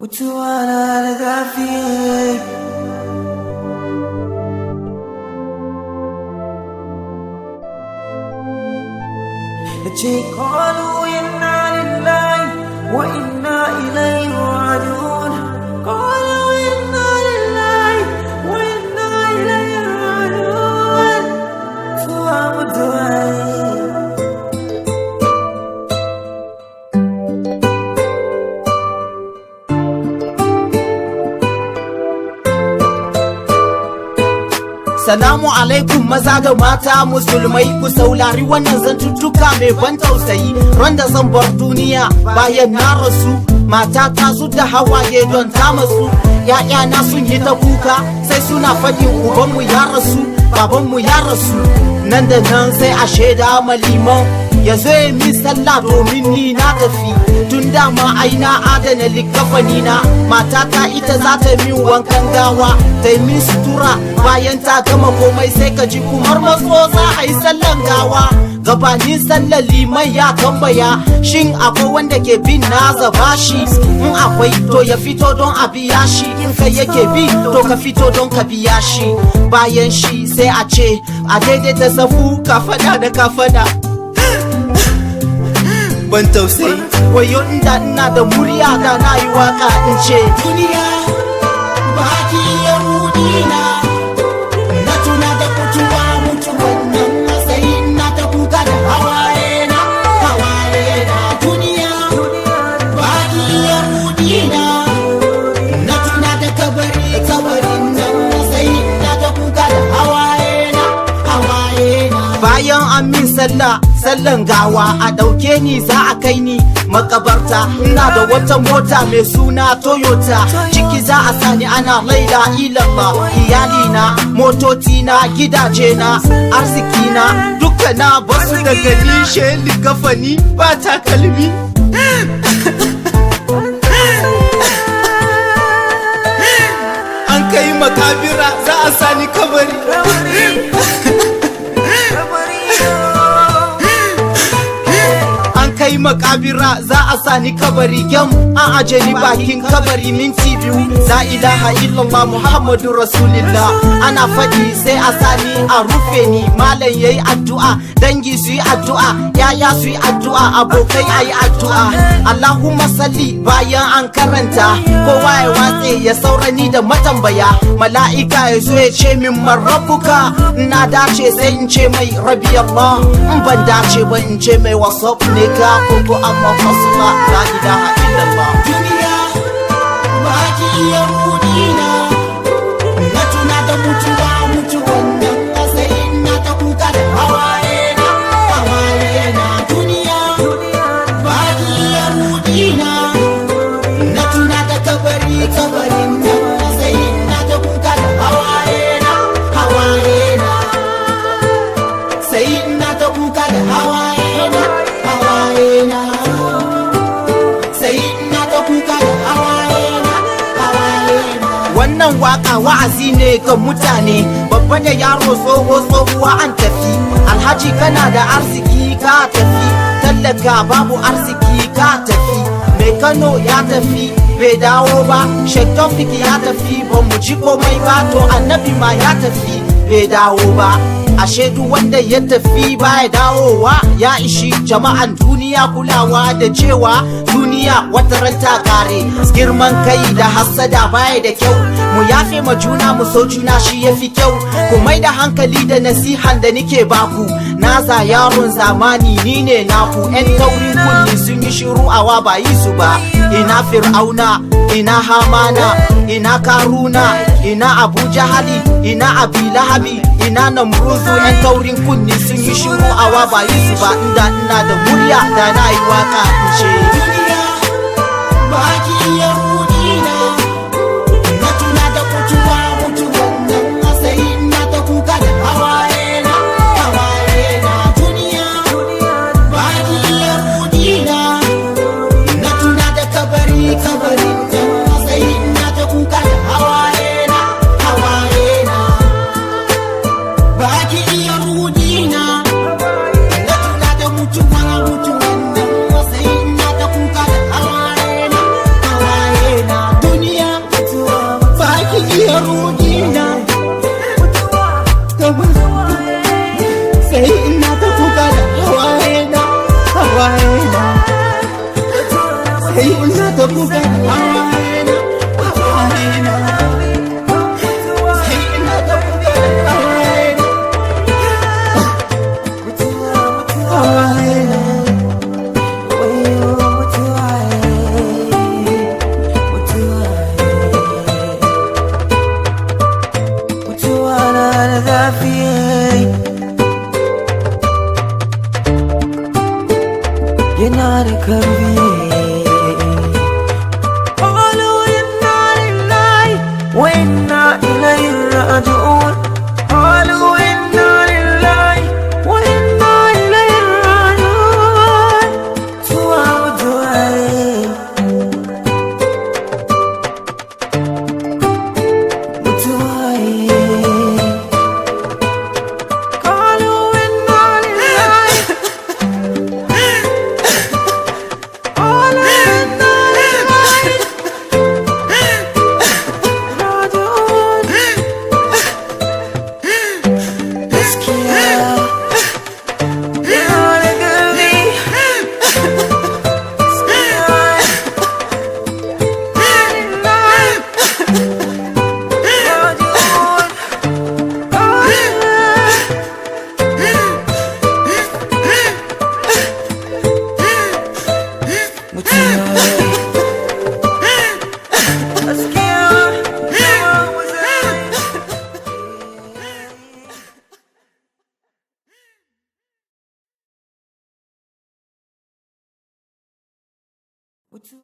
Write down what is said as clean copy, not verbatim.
وتوانا لذافي قالوا إنا لله وإنا إليه راجعون قالوا إنا لله وإنا إليه راجعون توام الدعاء Salamu alaikum maza da mata musulmai, ku saurari wannan zantuttuka mai ban tausayi. Randa zan bar duniya bayan na rasu, mata ta su da hawaye don ta masu. ‘Ya'yana sun yi ta kuka sai suna faɗin ubanmu ya rasu, babanmu ya rasu. Nan da nan sai a shaida maliman ya zo ya min sallah domin ni na tafi. Tun dama ai na adana likafani na, matata ita za ta min wankan gawa, ta yi min sutura. Bayan ta gama komai sai ka ji kumar matso za a yi sallan gawa. Gabanin sallar liman ya tambaya shin akwai wanda ke bin naza bashi. In akwai to ya fito don a biya shi, in kai yake bi to ka fito don ka biya shi. Bayan shi sai a ce a daidaita safu kafada da kafada. Ban tausayi wayo inda ina da murya da na yi waka in ce duniya baki ya rudina, na tuna da mutuwan nan matsayi na ta kuka da hawaye na. Duniya baki ya rudina, na tuna da kabarin nan matsayi na ta kuka da hawaye na. Bayan an min sallan gawa a ɗauke ni za a kai ni makabarta. Ina da wata mota mai suna Toyota, ciki za a sani ana laila ilallah. Iyalina, motocina, gidajena, arzikina duka na basu da gani. Sheli kafani ba takalmi. An kai makabira za a sani kabari. Kai makabira za a sani kabari, gyam an aje ni bakin kabari minti biyu. La ilaha illallah muhammadu rasulillah ana faɗi sai a sani a rufe ni. Malam yayi addu'a, dangi su yi addu'a, yaya su yi addu'a, abokai ayi addu'a. Allahumma salli bayan an karanta, kowa ya watse ya saurani da matambaya. Mala'ika ya zo ya ce min marabbuka, na dace sai in ce mai rabbi Allah, in ban dace ba in ce mai wasaf ne ka koko amma fasula. La ilaha illallah. Duniya baki iya rudina, na tuna da mutuwan nan sai na ta kuka da hawaye na. Duniya baki iya rudina, na tuna da kabarin nan sai na ta kuka da hawaye na. Sai na ta kuka da hawaye na. Wannan waka wa'azi ne ga mutane, babba da yaro tsohuwa an tafi. Alhaji kana da arziki ka tafi, tallaka babu arziki ka tafi. Mai Kano ya tafi bai dawo ba, Sheikh Tofik ya tafi ba mu ji komai ba, to Annabi ma ya tafi bai dawo ba. Ashe duk wanda ya tafi baya dawowa, ya ishi jama'an duniya kulawa da cewa duniya wata ran ta kare. Girman kai da hassada baya da kyau, mu yafe ma juna mu so juna shi yafi kyau. Ku mai da hankali da nasihan da nike baku, na za yaron zamani ni ne naku. Yan taurin kunni sun yi shiru awa ba yi su ba. Ina Fir'auna, ina Hamana, ina Karuna, ina Abu Jahali, ina Abi Lahabi, ina Namruzu. Yan taurin kunni sun yi shiru awa ba yi su ba. Inda ina da murya da na yi waka in ce